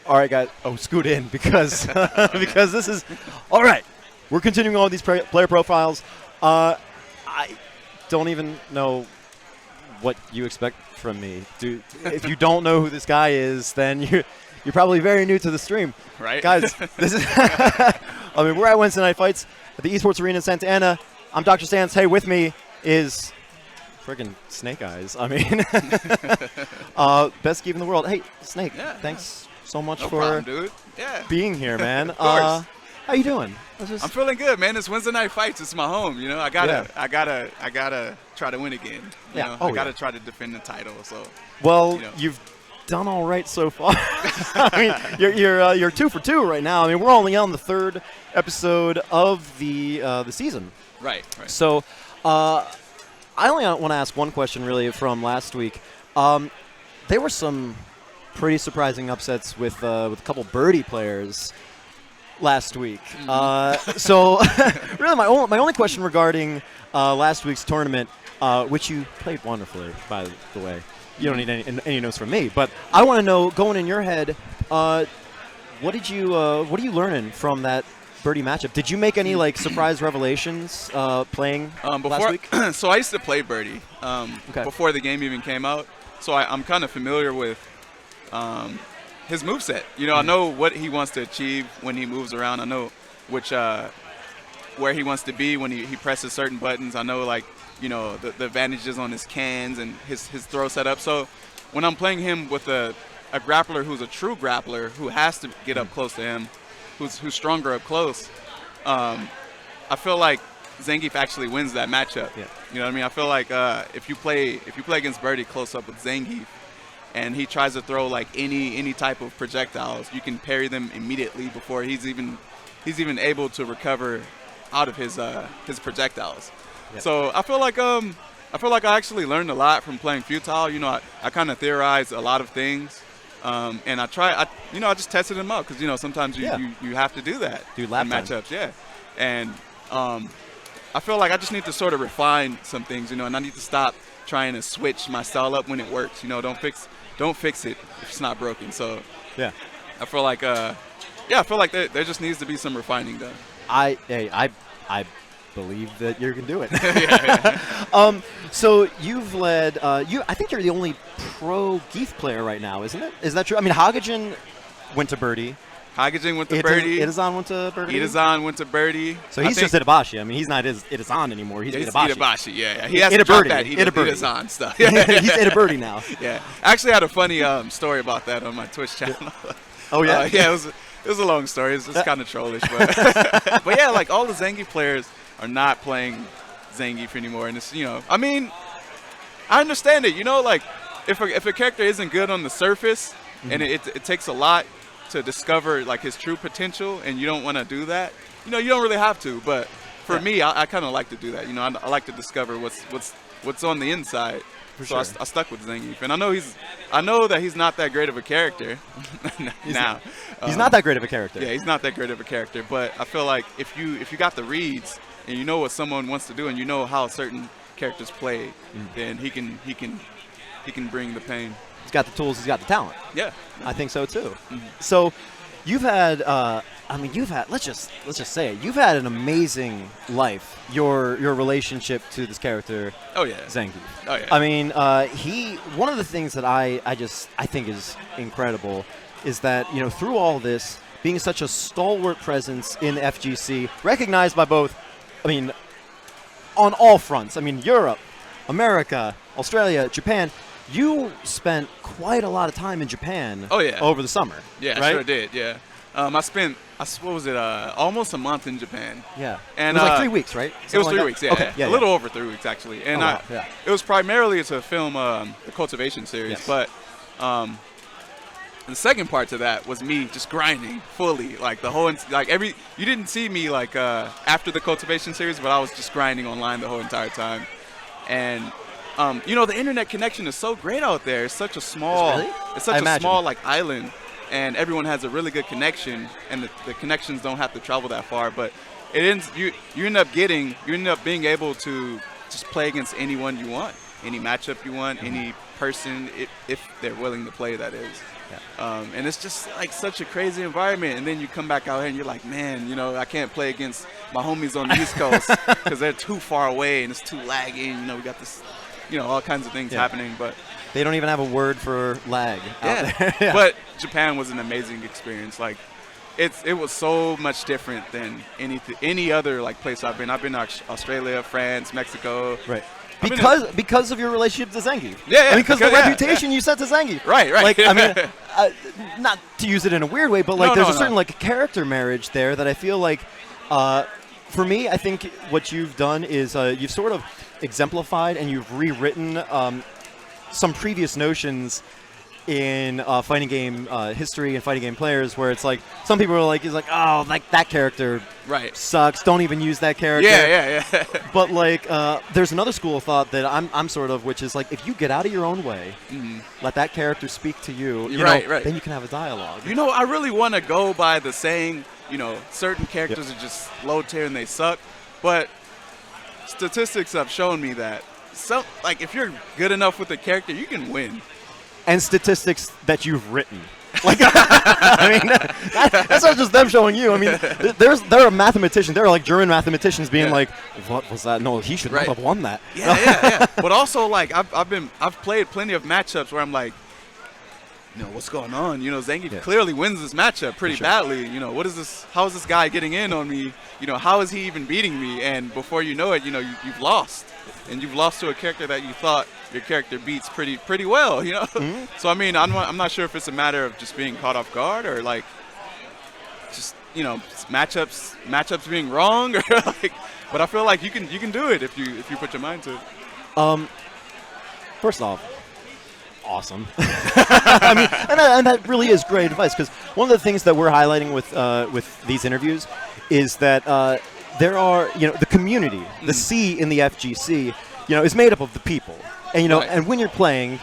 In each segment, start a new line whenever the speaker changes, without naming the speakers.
All right, guys. Oh, scoot in because because this is all right. We're continuing on with these player profiles. I don't even know what you expect from me. If you don't know who this guy is, then you're probably very new to the stream,
right?
Guys, this is. I mean, we're at Weds Night Fights at the eSports Arena in Santa Ana. I'm Dr. Stans. Hey, with me is friggin' Snake Eyes. I mean, best geek in the world. Hey, Snake.
Yeah,
thanks so much
no
for
problem, dude. Yeah.
being here, man.
Of course.
How you doing?
I'm feeling good, man. It's Wednesday Night Fights. It's my home. You know, I gotta try to win again. You know? I gotta try to defend the title. So.
Well, you've done all right so far. I mean, you're 2 for 2 right now. I mean, we're only on the 3rd episode of the season.
Right.
So, I only want to ask one question really from last week. There were some pretty surprising upsets with a couple Birdie players last week. So really my only question regarding last week's tournament, which you played wonderfully, by the way. You don't need any notes from me, but I want to know, going in your head, what are you learning from that Birdie matchup? Did you make any surprise revelations playing last week?
So I used to play Birdie before the game even came out. So I'm kind of familiar with his moveset. You know, I know what he wants to achieve when he moves around. I know where he wants to be when he presses certain buttons. I know the advantages on his cans and his throw setup. So when I'm playing him with a grappler who's a true grappler who has to get up close to him, who's stronger up close, I feel like Zangief actually wins that matchup.
Yeah.
You know what I mean? I feel like if you play against Birdie close up with Zangief, and he tries to throw any type of projectiles, you can parry them immediately before he's even able to recover out of his projectiles. Yep. So I feel like I actually learned a lot from playing Futile. You know, I kind of theorized a lot of things, and I just tested them out because sometimes you have to do that
in
matchups. Yeah, and I feel like I just need to sort of refine some things, and I need to stop trying to switch my style up when it works. Don't fix it if it's not broken. So
yeah,
I feel like there just needs to be some refining done.
I believe that you can do it.
Yeah.
So you've led. I think you're the only pro Geef player right now, isn't it? Is that true? I mean, Hagajin went to Birdie.
Hagajin went to Birdie.
Itazan went to Birdie.
Itazan went to Birdie.
So he's just Itabashi. I mean, he's not Itazan anymore. He's Itabashi.
Itabashi, yeah. He has to drop that Itazan stuff.
He's Itabirdie now.
Yeah. I actually had a funny story about that on my Twitch channel.
Oh, yeah?
Yeah, it was a long story. It's kind of trollish. But yeah, all the Zangief players are not playing Zangief anymore. And it's, I mean, I understand it. If a character isn't good on the surface, and it takes a lot to discover his true potential, and you don't want to do that, you don't really have to. But for me, I kind of like to do that. I like to discover what's on the inside. So I stuck with Zangief, and I know that he's not that great of a character now.
He's not that great of a character.
Yeah, he's not that great of a character. But I feel like if you got the reads and you know what someone wants to do, and you know how certain characters play, then he can bring the pain.
He's got the tools. He's got the talent.
Yeah,
I think so too. So, you've had. Let's just say it. You've had an amazing life. Your relationship to this character.
Oh yeah.
Zangief.
Oh yeah.
I mean, one of the things that I think is incredible is that through all this, being such a stalwart presence in FGC, recognized by both. I mean, on all fronts. I mean, Europe, America, Australia, Japan. You spent quite a lot of time in Japan over the summer.
Yeah,
right?
I sure did, yeah. I spent, what was it, almost a month in Japan.
Yeah.
And
it was 3 weeks, right?
It was 3 weeks, yeah.
Okay.
A little over 3 weeks, actually. And it was primarily to film the Cultivation series.
Yes.
But the second part to that was me just grinding fully. You didn't see me after the Cultivation series, but I was just grinding online the whole entire time. And the internet connection is so great out there. It's such a small, small island, and everyone has a really good connection, and the connections don't have to travel that far. But you end up being able to just play against anyone you want, any matchup you want, any person if they're willing to play, that is.
Yeah.
And it's just like such a crazy environment. And then you come back out here and you're like, man, you know, I can't play against my homies on the East Coast because they're too far away and it's too laggy. You know, we got this, you know, all kinds of things happening. But
they don't even have a word for lag out there.
Yeah. But Japan was an amazing experience. Like, it was so much different than any other like place I've been. I've been to Australia, France, Mexico.
Right. Because of your relationship to Zangief.
Yeah.
And because the reputation you set to Zangief.
Right.
Like, I mean, not to use it in a weird way, but like there's a certain like character marriage there that I feel like, for me, I think what you've done is you've sort of exemplified and you've rewritten some previous notions in fighting game history and fighting game players, where it's like some people are like, he's like, oh, like that character sucks. Don't even use that character.
Yeah.
But like, there's another school of thought that I'm sort of, which is like, if you get out of your own way, let that character speak to you, you know, then you can have a dialogue.
You know, I really want to go by the saying, you know, certain characters are just low tier and they suck, but statistics have shown me that like if you're good enough with the character, you can win.
And statistics that you've written. Like, I mean, that's not just them showing you. I mean, there are mathematicians. There are like German mathematicians being like, "What was that? No, he should not have won that."
Yeah. But also, like, I've played plenty of matchups where I'm like, you know, what's going on? You know, Zangief clearly wins this matchup pretty badly. You know, what is this? How is this guy getting in on me? You know, how is he even beating me? And before you know it, you know, you've lost, and you've lost to a character that you thought your character beats pretty well, you know. So I mean, I'm not sure if it's a matter of just being caught off guard or like just, you know, matchups being wrong, or like. But I feel like you can do it if you put your mind to it.
First off, awesome. I mean, and that really is great advice, because one of the things that we're highlighting with these interviews is that there are, you know, the community, the C in the FGC, you know, is made up of the people. And, you know, and when you're playing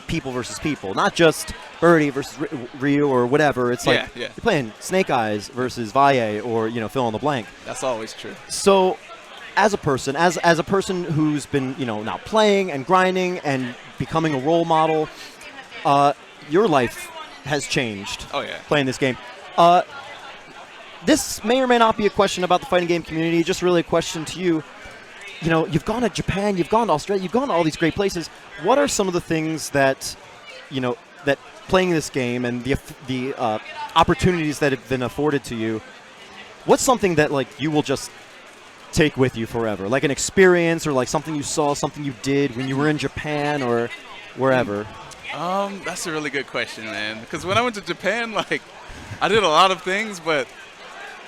people versus people, not just Birdie versus Ryu or whatever. It's like you're playing Snake Eyes versus Valle, or, you know, fill in the blank.
That's always true.
So as a person, as a person who's been, you know, now playing and grinding and becoming a role model, your life has changed.
Oh, yeah.
Playing this game. This may or may not be a question about the fighting game community, just really a question to you. You know, you've gone to Japan, you've gone to Australia, you've gone to all these great places. What are some of the things that, you know, that playing this game and the opportunities that have been afforded to you, what's something that, like, you will just take with you forever? Like an experience, or like something you saw, something you did when you were in Japan or wherever?
That's a really good question, man. Because when I went to Japan, like, I did a lot of things, but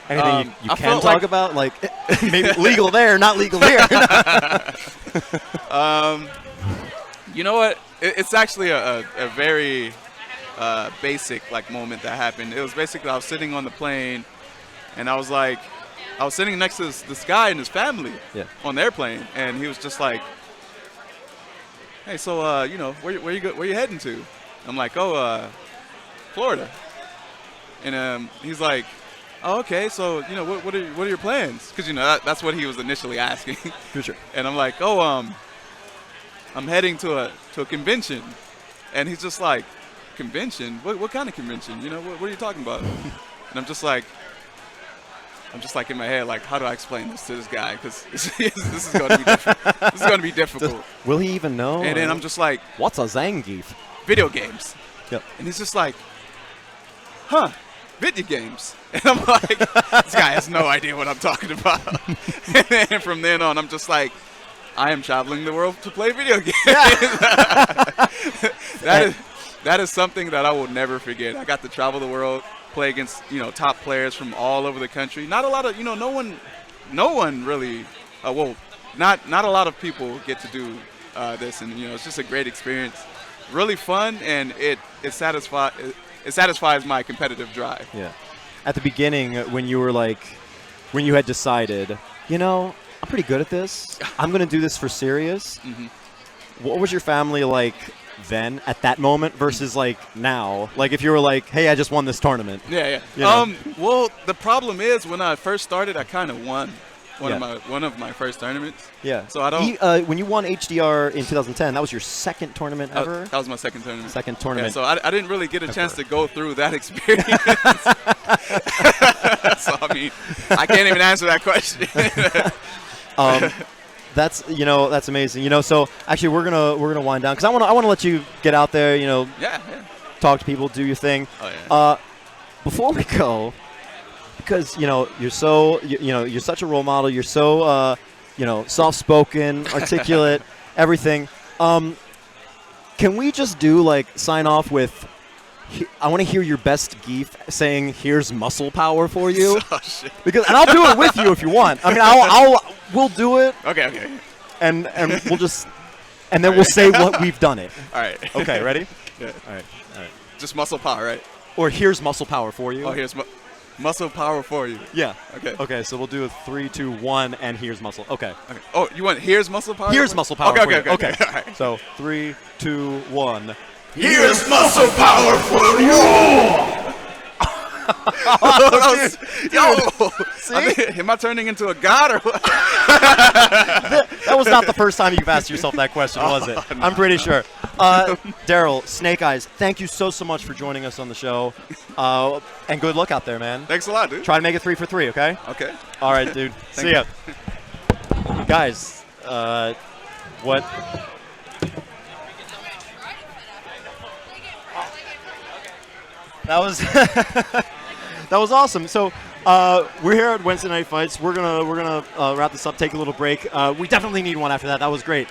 anything you can talk about, like maybe legal there, not legal here.
You know what? It's actually a very basic like moment that happened. It was basically I was sitting on the plane, and I was sitting next to this guy and his family on the airplane, and he was just like, "Hey, so you know, where you heading to?" I'm like, "Oh, Florida," and he's like, "Oh, okay. So, you know, what are your plans?" Because, you know, that's what he was initially asking.
For sure.
And I'm like, "Oh, I'm heading to a convention," and he's just like, "Convention? What kind of convention? You know, what are you talking about?" And I'm just like in my head, like, how do I explain this to this guy? Because this is going to be this is going to be difficult.
Will he even know?
And then I'm just like,
what's a Zangief?
Video games.
Yep.
And he's just like, huh. Video games. And I'm like, this guy has no idea what I'm talking about. And then from then on, I'm just like, I am traveling the world to play video games. That is something that I will never forget. I got to travel the world, play against, you know, top players from all over the country. Not a lot of, you know, no one really, not a lot of people get to do this, and, you know, it's just a great experience, really fun, and it satisfies my competitive drive.
Yeah. At the beginning, when you had decided, you know, I'm pretty good at this, I'm going to do this for serious, what was your family like then at that moment versus like now? Like if you were like, hey, I just won this tournament.
Yeah.
You know?
Well, the problem is when I first started, I kind of won. one of my first tournaments.
Yeah.
So I don't.
When you won HDR in 2010, that was your second tournament ever.
That was my second tournament.
Second tournament.
Yeah, so I didn't really get a chance to go through that experience. So I mean, I can't even answer that question.
That's amazing. So actually we're gonna wind down because I want to let you get out there.
Yeah.
Talk to people, do your thing.
Oh yeah.
Before we go, because you're such a role model. You're so soft-spoken, articulate, everything. Can we just do sign off with? I want to hear your best Geef saying, "Here's muscle power for you."
Oh, shit.
And I'll do it with you if you want. I mean, we'll do it.
Okay.
And we'll just we'll say what we've done it.
All right.
Okay, ready?
Yeah.
All right.
Just muscle power, right?
Or here's muscle power for you.
Oh, here's muscle power for you.
Yeah.
Okay.
Okay, so we'll do a 3, 2, 1, and here's muscle. Okay.
Oh, you want here's muscle power?
Here's muscle power.
Okay.
Okay.
All right.
So 3, 2, 1.
Here's muscle power for you. See? Am I turning into a god or what?
That was not the first time you've asked yourself that question, was it? No, I'm pretty sure. Daryl, Snake Eyes, thank you so much for joining us on the show. And good luck out there, man.
Thanks a lot, dude.
Try to make it 3 for 3, okay?
Okay.
All right, dude. See ya. Guys, what? That was that was awesome. So we're here at Wednesday Night Fights. We're gonna wrap this up. Take a little break. We definitely need one after that. That was great.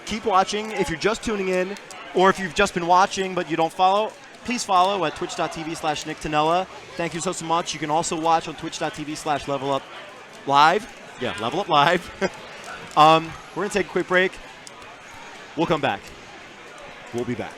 Keep watching. If you're just tuning in, or if you've just been watching but you don't follow, please follow at twitch.tv/NickTanella. Thank you so much. You can also watch on twitch.tv/LevelUpLive. Yeah, Level Up Live. We're gonna take a quick break. We'll come back. We'll be back.